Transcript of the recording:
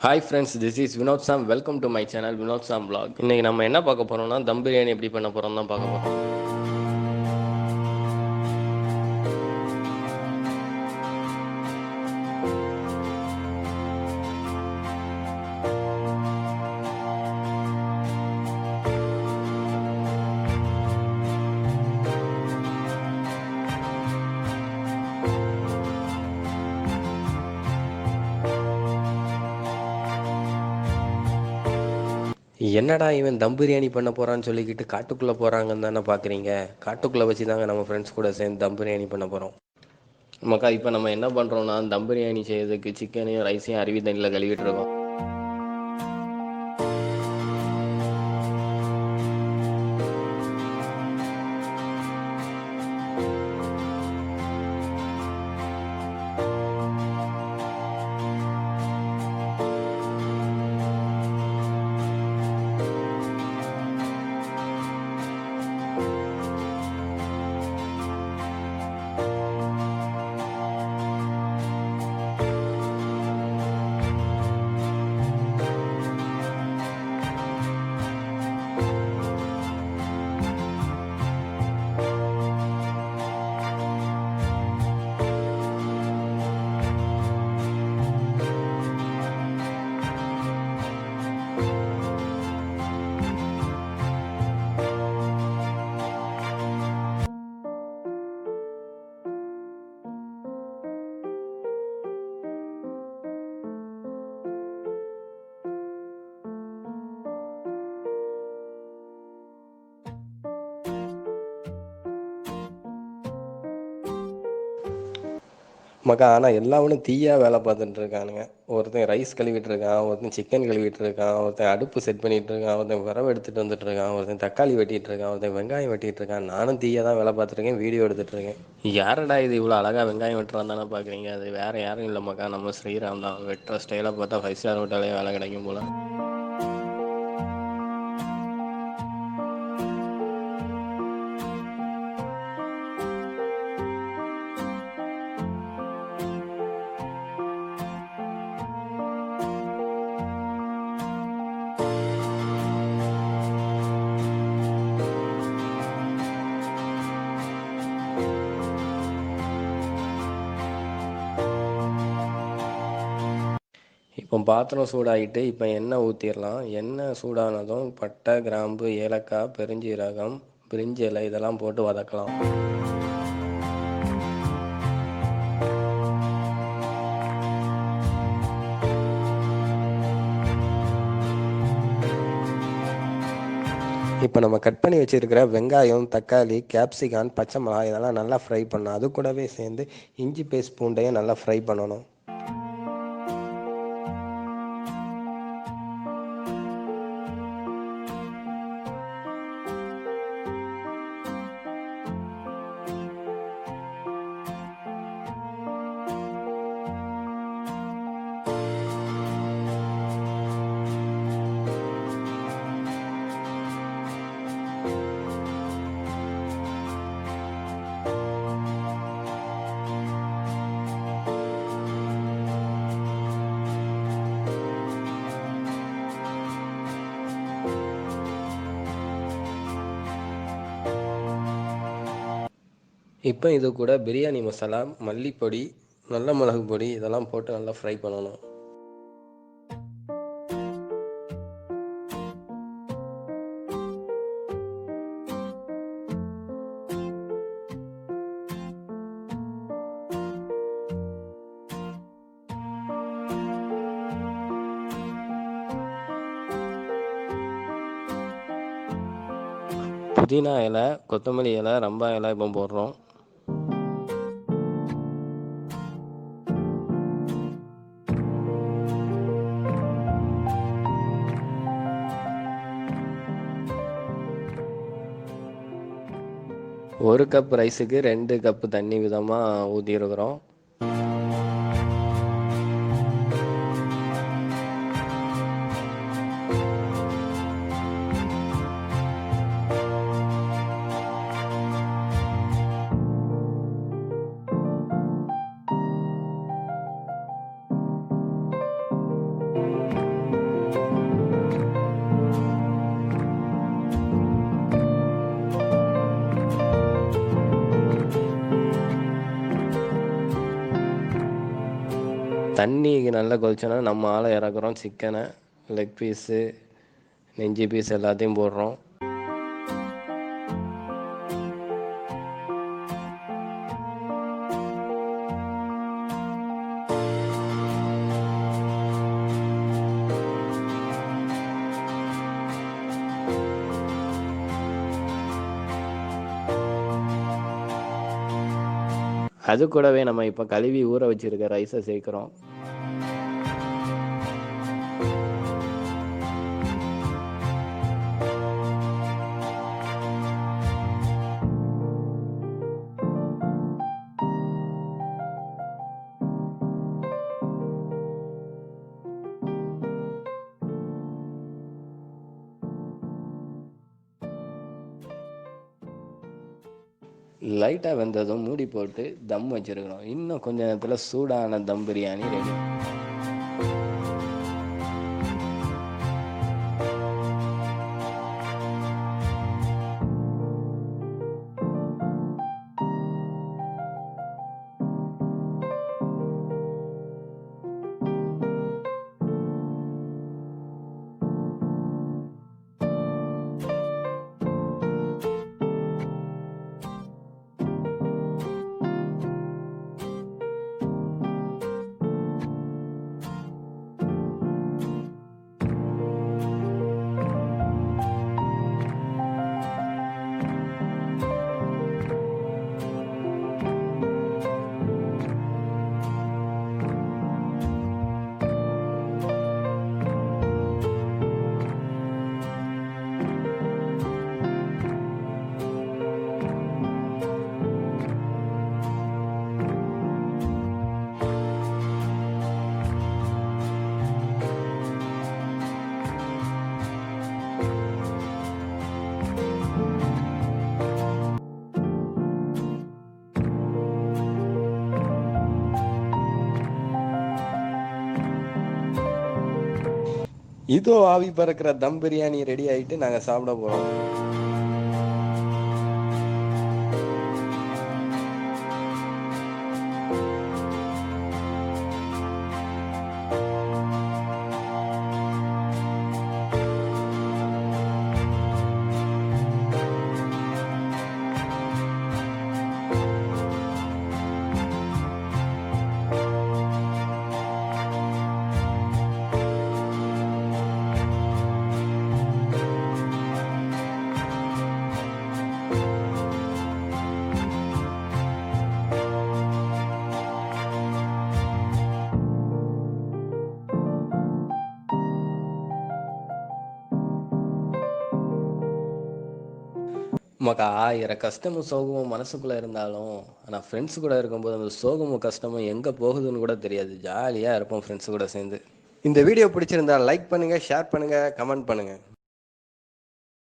Hi friends, this is Vinod Sam. Welcome to my channel Vinod Sam vlog. இன்னைக்கு நம்ம என்ன பார்க்க போறோம்னா தம் பிரியாணி எப்படி பண்ண போறோம் தான் பார்க்க போறோம். என்னடா இவன் தம் பிரியாணி பண்ண போறான்னு சொல்லிக்கிட்டு காட்டுக்குள்ளே போகிறாங்கன்னு தானே பார்க்குறீங்க. காட்டுக்குள்ளே வச்சு தாங்க நம்ம ஃப்ரெண்ட்ஸ் கூட சேர்ந்து தம் பிரியாணி பண்ண போகிறோம். மக்கா இப்போ நம்ம என்ன பண்ணுறோம்னா தம் பிரியாணி செய்யறதுக்கு சிக்கனையும் ரைஸையும் அருவி தண்ணியில் கழுவிட்டு இருக்கோம். மக்கா ஆனால் எல்லாவனும் தீயாக வேலை பார்த்துட்டு இருக்கானுங்க. ஒருத்தன் ரைஸ் கழுவிட்டு இருக்கான், ஒருத்தன் சிக்கன் கழுவிட்டு இருக்கான், ஒருத்தன் அடுப்பு செட் பண்ணிட்டு இருக்கான், ஒருத்தன் விரவு எடுத்துட்டு வந்துட்டு இருக்கான், ஒருத்தன் தக்காளி வெட்டிட்டு இருக்கான், ஒருத்தன் வெங்காயம் வெட்டிட்டு இருக்கான். நானும் தீயாக தான் வேலை பார்த்துருக்கேன், வீடியோ எடுத்துட்டு இருக்கேன். யாரடா இது இவ்வளோ அழகாக வெங்காயம் வெட்டுறான் தானே பார்க்குறீங்க. அது வேற யாரும் இல்லை மக்கா, நம்ம ஸ்ரீராம் தான். வெட்டுற ஸ்டைலாக பார்த்தா 5 ஸ்டார் ஹோட்டலே வேலை கிடைக்கும் போல. இப்போ பாத்திரம் சூடாகிட்டு இப்போ எண்ணெய் ஊற்றிடலாம். எண்ணெய் சூடானதும் பட்டை, கிராம்பு, ஏலக்காய், பெருஞ்சீரகம், பிரிஞ்சி இலை இதெல்லாம் போட்டு வதக்கலாம். இப்போ நம்ம கட் பண்ணி வச்சுருக்கிற வெங்காயம், தக்காளி, கேப்சிகான், பச்சை மிளகாய் இதெல்லாம் நல்லா ஃப்ரை பண்ணணும். அது கூடவே சேர்ந்து இஞ்சி பேஸ்ட் பூண்டையும் நல்லா ஃப்ரை பண்ணணும். இப்போ இது கூட பிரியாணி மசாலா, மல்லிப்பொடி, நல்ல மிளகு பொடி இதெல்லாம் போட்டு நல்லா ஃப்ரை பண்ணணும். புதினா இலை, கொத்தமல்லி இலை, ரம்பா இலை இப்போ போடுறோம். ஒரு கப் ரைஸுக்கு 2 கப்பு தண்ணி விதமாக ஊற்றிருக்கிறோம். தண்ணி நல்லா கொதிச்சோன்னா நம்ம ஆளை இறக்குறோம். சிக்கனை, லெக் பீஸு, நெஞ்சு பீஸ் எல்லாத்தையும் போடுறோம். அது கூடவே நம்ம இப்போ கழுவி ஊற வச்சிருக்க ரைஸை சேர்க்குறோம். லைட்டாக வெந்ததும் மூடி போட்டு தம் வச்சுருக்கிறோம். இன்னும் கொஞ்ச நேரத்தில் சூடான தம் பிரியாணி ரெடி. இதோ ஆவி பறக்கிற தம் பிரியாணி ரெடி ஆகிட்டு நாங்கள் சாப்பிட போகிறோம். நமக்கு 1000 கஷ்டமும் சோகமும் மனசுக்குள்ளே இருந்தாலும், ஆனால் ஃப்ரெண்ட்ஸ் கூட இருக்கும்போது அந்த சோகமும் கஷ்டமும் எங்கே போகுதுன்னு கூட தெரியாது. ஜாலியாக இருப்போம் ஃப்ரெண்ட்ஸ் கூட சேர்ந்து. இந்த வீடியோ பிடிச்சிருந்தா லைக் பண்ணுங்கள், ஷேர் பண்ணுங்கள், கமெண்ட் பண்ணுங்கள்.